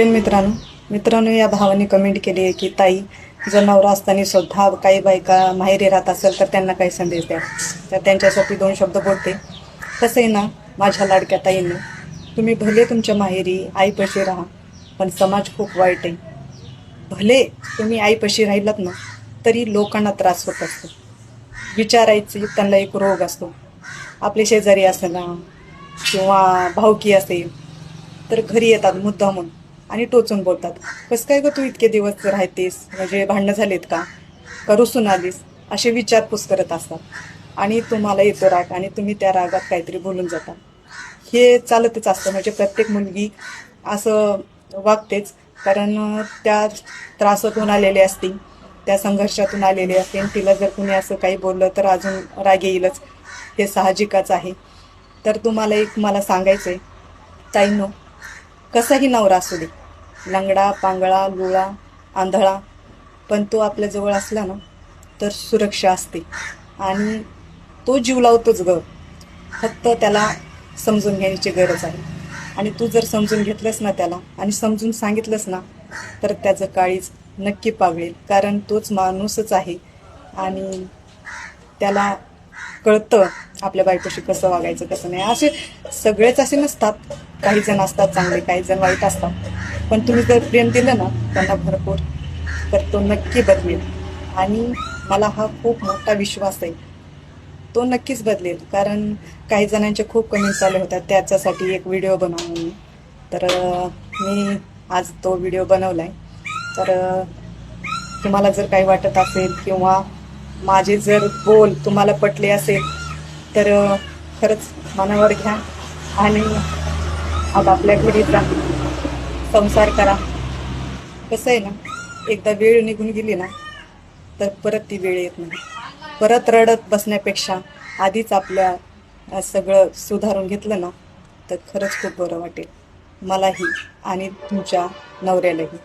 मित्रांनो या भावाने कमेंट केली आहे की ताई, जर नवरा असताना सुद्धा काही बायका माहेरी राहत असेल तर त्यांना काही संदेश द्या. तर त्यांच्यासाठी 2 शब्द बोलते. कसं आहे ना माझ्या लाडक्या ताईंनो, तुम्ही भले तुमच्या माहेरी आईपाशी राहा, पण समाज खूप वाईट आहे. भले तुम्ही आईपाशी राहिलात ना तरी लोकांना त्रास होत असतो. विचारायचे त्यांना एक रोग असतो. आपले शेजारी असेल ना किंवा भावकी असेल तर घरी येतात मुद्दामून आणि टोचून बोलतात, कसं काय ग तू इतके दिवस राहतेस, म्हणजे भांडणं झालेत का रुसून आलीस, असे विचारपूस करत असतात. आणि तुम्हाला येतो राग आणि तुम्ही त्या रागात काहीतरी बोलून जाता. हे चालतच असतं, म्हणजे प्रत्येक मुलगी असं वागतेच. कारण त्या त्रासातून आलेली असतील, त्या संघर्षातून आलेली असते. तिला जर कुणी असं काही बोललं तर अजून राग येईलच, हे साहजिकच आहे. तर तुम्हाला एक मला सांगायचं आहे ताईंनो, कसाही नवरा असू दे, लंगडा पांगळा लुळा आंधळा, पण तो आपल्याजवळ असला ना तर सुरक्षा असते. आणि तो जीव लावतोच ग, फक्त त्याला समजून घेण्याची गरज आहे. आणि तू जर समजून घेतलंस ना त्याला आणि समजून सांगितलंस ना तर त्याचं काळीज नक्की पावळेल. कारण तोच माणूसच आहे आणि त्याला कळतं आपल्या बायकोशी कसं वागायचं कसं नाही. असे सगळेच असे नसतात, काही जण असतात चांगले, काही जण वाईट असतात. पण तुम्ही जर प्रेम दिलं ना त्यांना भरपूर, तर तो नक्की बदलेल. आणि मला हा खूप मोठा विश्वास आहे, तो नक्कीच बदलेल. कारण काही जणांचे खूप कमेंट्स आले होत्या त्याच्यासाठी एक व्हिडिओ बनवा म्हणून. तर मी आज तो व्हिडिओ बनवला आहे. तर तुम्हाला जर काही वाटत असेल किंवा माझे जर बोल तुम्हाला पटले असेल तर खरंच मनावर घ्या आणि आपल्या घरी जा, संसार करा. कसं आहे ना, एकदा वेळ निघून गेली ना तर परत ती वेळ येत नाही. परत रडत बसण्यापेक्षा आधीच आपल्या सगळं सुधारून घेतलं ना तर खरंच खूप बरं वाटेल, मलाही आणि तुमच्या नवऱ्यालाही.